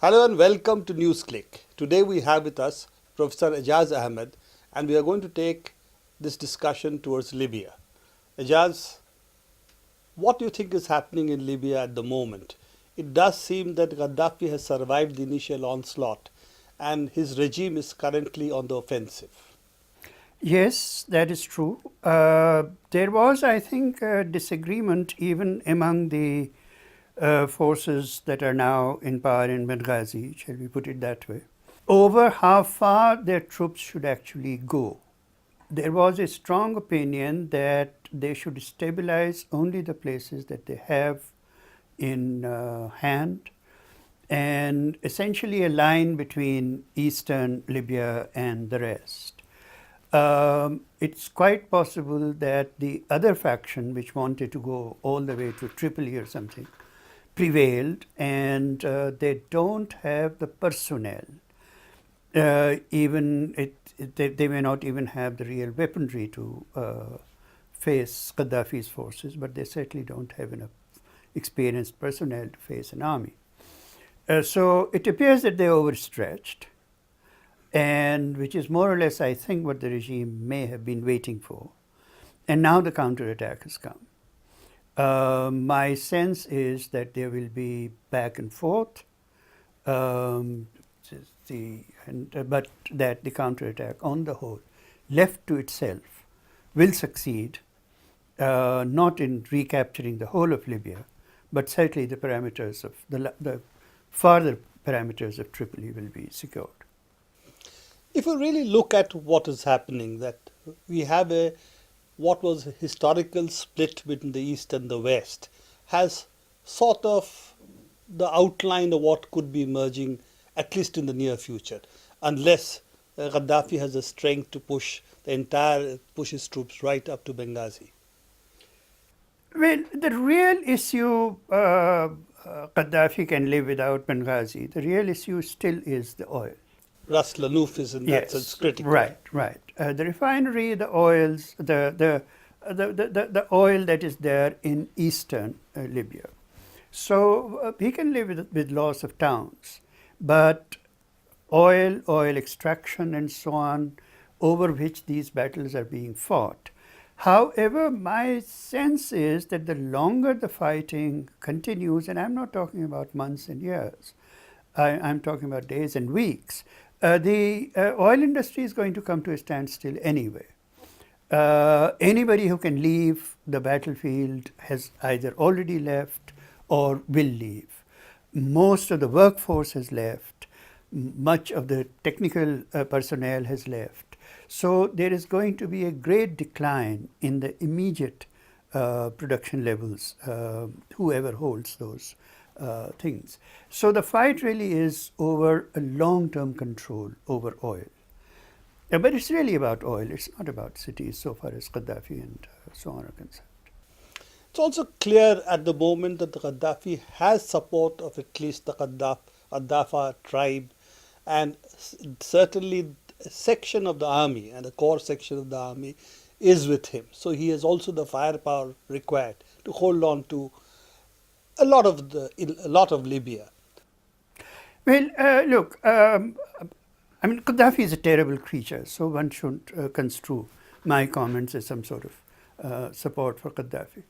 Hello and welcome to NewsClick. Today we have with us Professor Aijaz Ahmad, and we are going to take this discussion towards Libya. Aijaz, what do you think is happening in Libya at the moment? It does seem that Gaddafi has survived the initial onslaught and his regime is currently on the offensive. Yes, that is true. There was, I think, a disagreement even among the forces that are now in power in Benghazi, shall we put it that way, over how far their troops should actually go. There was a strong opinion that they should stabilize only the places that they have in hand, and essentially a line between eastern Libya and the rest. It's quite possible that the other faction, which wanted to go all the way to Tripoli or something, prevailed, and they don't have the personnel. They may not even have the real weaponry to face Gaddafi's forces, but they certainly don't have enough experienced personnel to face an army. So it appears that they overstretched, and which is more or less, I think, what the regime may have been waiting for. And now the counterattack has come. My sense is that there will be back and forth, but that the counterattack on the whole, left to itself, will succeed, not in recapturing the whole of Libya, but certainly the parameters of the further parameters of Tripoli will be secured. If you really look at what is happening, that we have what was a historical split between the East and the West, has sort of the outline of what could be emerging, at least in the near future, unless Gaddafi has the strength to push his troops right up to Benghazi. Well, the real issue, Gaddafi can live without Benghazi. The real issue still is the oil. Ras Lanuf is in that sense critical. Right. The refinery, the oils, the oil that is there in eastern Libya. So he can live with loss of towns, but oil extraction and so on, over which these battles are being fought. However, my sense is that the longer the fighting continues, and I'm not talking about months and years, I'm talking about days and weeks, the oil industry is going to come to a standstill anyway. Anybody who can leave the battlefield has either already left or will leave. Most of the workforce has left. Much of the technical personnel has left. So there is going to be a great decline in the immediate production levels, whoever holds those things. So the fight really is over a long-term control over oil. But it's really about oil. It's not about cities so far as Gaddafi and so on are concerned. It's also clear at the moment that the Gaddafi has support of at least the Gaddafi tribe, and certainly a section of the army, and a core section of the army is with him. So he has also the firepower required to hold on to a lot of Libya. Well, look, Gaddafi is a terrible creature, so one shouldn't construe my comments as some sort of support for Gaddafi.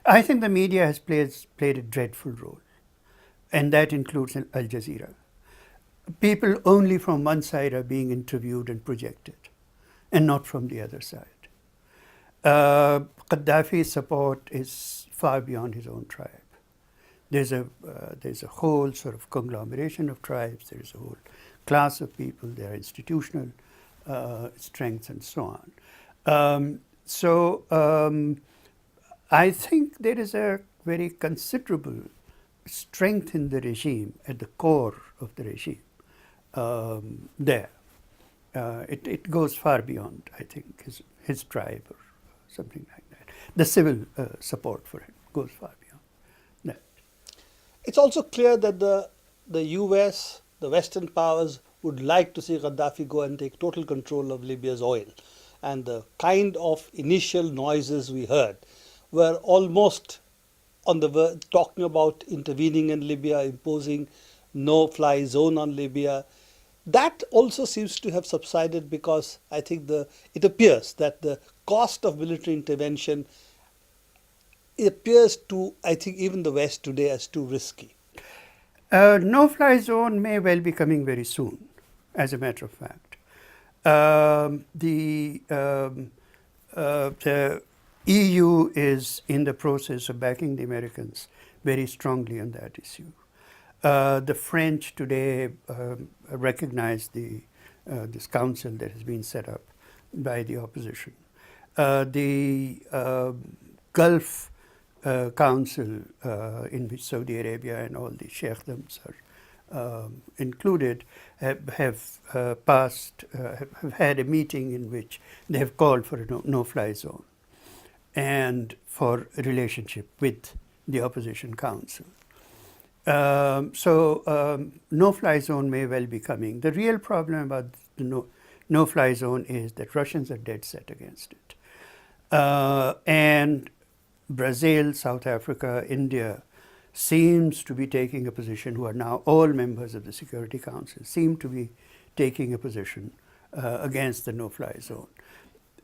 I think the media has played a dreadful role, and that includes Al Jazeera. People only from one side are being interviewed and projected, and not from the other side. Gaddafi's support is far beyond his own tribe. There's a whole sort of conglomeration of tribes. There is a whole class of people. There are institutional strengths and so on. I think there is a very considerable strength in the regime, at the core of the regime. There, it goes far beyond, I think, his tribe or something like that. The civil support for him goes far beyond that. It's also clear that the US, the Western powers, would like to see Gaddafi go and take total control of Libya's oil. And the kind of initial noises we heard were almost on the talking about intervening in Libya, imposing no-fly zone on Libya. That also seems to have subsided because I think it appears that the cost of military intervention appears to, I think, even the West today as too risky. No-fly zone may well be coming very soon, as a matter of fact. The EU is in the process of backing the Americans very strongly on that issue. The French today recognize this council that has been set up by the opposition. The Gulf Council, in which Saudi Arabia and all the sheikhdoms are included, have had a meeting in which they have called for a no-fly zone and for a relationship with the opposition council. No-fly zone may well be coming. The real problem about the no-fly zone is that Russians are dead set against it. And Brazil, South Africa, India seems to be taking a position, who are now all members of the Security Council, seem to be taking a position against the no-fly zone.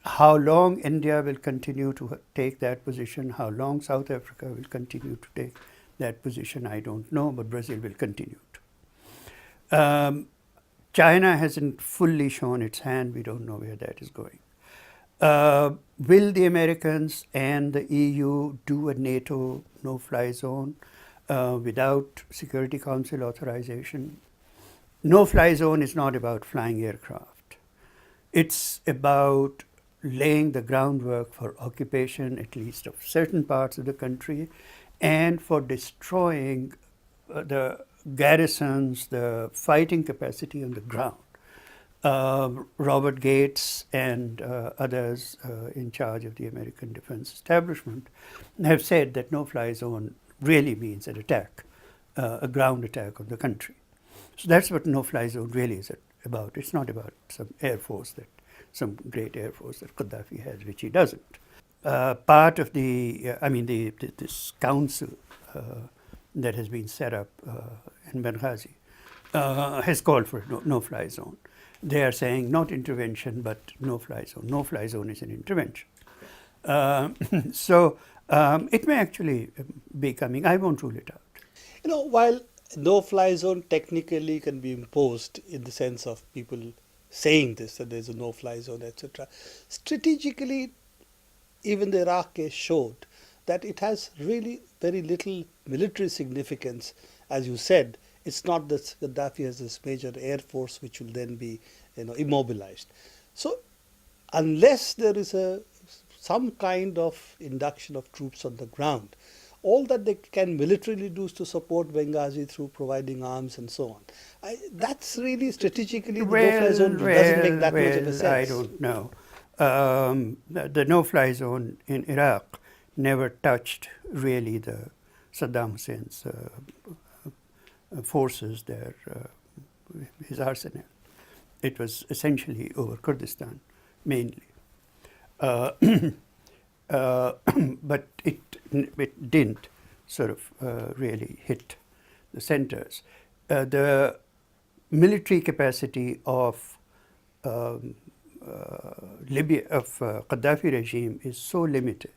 How long India will continue to take that position, how long South Africa will continue to take that position, I don't know, but Brazil will continue to. China hasn't fully shown its hand. We don't know where that is going. Will the Americans and the EU do a NATO no-fly zone without Security Council authorization? No-fly zone is not about flying aircraft. It's about laying the groundwork for occupation, at least of certain parts of the country, and for destroying the garrisons, the fighting capacity on the ground. Robert Gates and others in charge of the American defense establishment have said that no-fly zone really means an attack, a ground attack on the country. So that's what no-fly zone really is about. It's not about some air force, some great air force that Gaddafi has, which he doesn't. Part of this council that has been set up in Benghazi has called for a no-fly zone. They are saying not intervention, but no-fly zone. No-fly zone is an intervention. It may actually be coming. I won't rule it out. While no-fly zone technically can be imposed in the sense of people saying this, that there's a no-fly zone, etc., strategically, even the Iraq case showed that it has really very little military significance. As you said, it's not that Gaddafi has this major air force which will then be immobilized. So unless there is some kind of induction of troops on the ground, all that they can militarily do is to support Benghazi through providing arms and so on. That's really strategically the no-fly zone doesn't make that much of a sense. I don't know. The no-fly zone in Iraq never touched really the Saddam Hussein's forces there, his arsenal. It was essentially over Kurdistan, mainly. But it didn't sort of really hit the centers. The military capacity of Libya, of Gaddafi regime, is so limited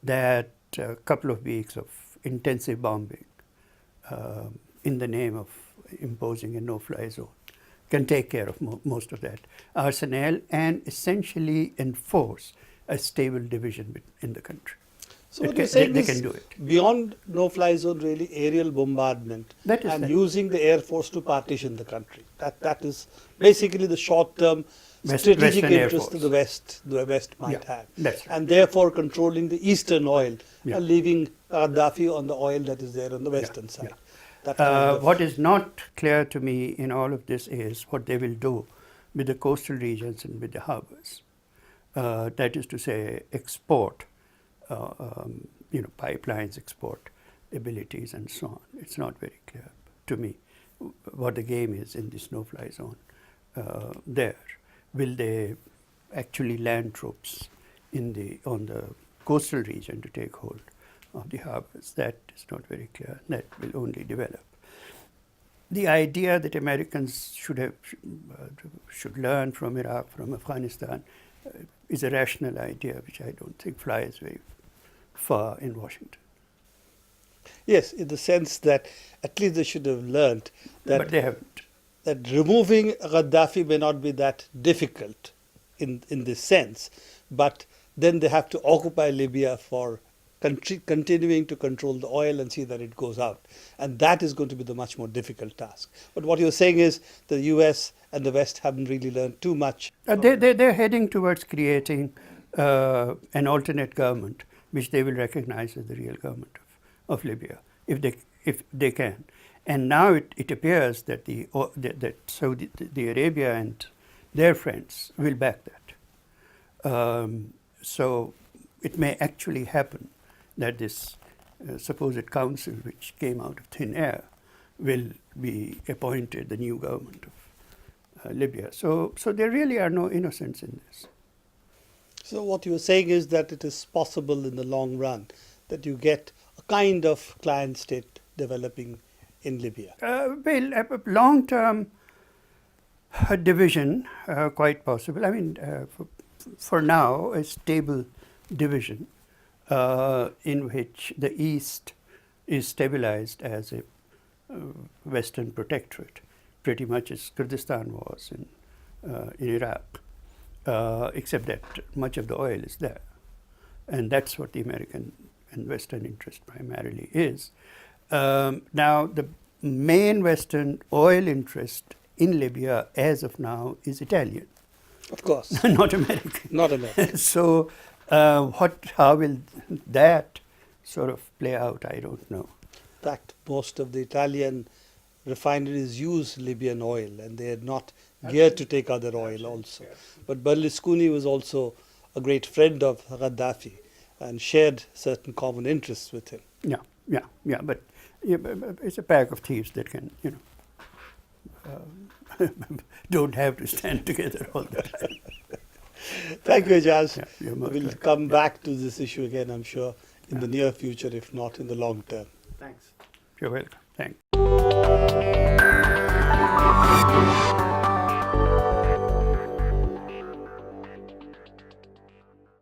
that a couple of weeks of intensive bombing in the name of imposing a no-fly zone can take care of most of that arsenal and essentially enforce a stable division in the country. So what you're saying they can do it. Beyond no-fly zone, really aerial bombardment and using the air force to partition the country. That is basically the short-term strategic interest that the West might have. That's right. And therefore controlling the eastern oil and leaving Gaddafi on the oil that is there on the western side. What is not clear to me in all of this is what they will do with the coastal regions and with the harbors. That is to say, export, pipelines, export abilities, and so on. It's not very clear to me what the game is in this no-fly zone there. Will they actually land troops on the coastal region to take hold of the harbors? That is not very clear. That will only develop. the idea that Americans should learn from Iraq, from Afghanistan, is a rational idea, which I don't think flies very far in Washington. Yes, in the sense that at least they should have learned that, But they haven't. that removing Gaddafi may not be that difficult in this sense, but then they have to occupy Libya for continuing to control the oil and see that it goes out. And that is going to be the much more difficult task. But what you're saying is the US and the West haven't really learned too much. They're heading towards creating an alternate government, which they will recognize as the real government of Libya, if they can. And now it appears that that Saudi Arabia and their friends will back that. So it may actually happen that this supposed council, which came out of thin air, will be appointed the new government of Libya. So there really are no innocents in this. So what you're saying is that it is possible in the long run that you get a kind of client state developing in Libya. Well, a long-term division, quite possible. I mean, for now, a stable division in which the East is stabilized as a Western protectorate, pretty much as Kurdistan was in Iraq, except that much of the oil is there. And that's what the American and Western interest primarily is. Now, the main Western oil interest in Libya as of now is Italian. Of course. Not American. Not American. So how will that sort of play out? I don't know. In fact, most of the Italian refineries use Libyan oil, and they are not geared to take other oil also. But Berlusconi was also a great friend of Gaddafi and shared certain common interests with him. Yeah. But it's a pack of thieves that can, don't have to stand together all the time. Thank you, Aijaz. Yeah, you're most We'll welcome. come back to this issue again, I'm sure, in the near future, if not in the long term. Thanks. You're welcome. Thanks.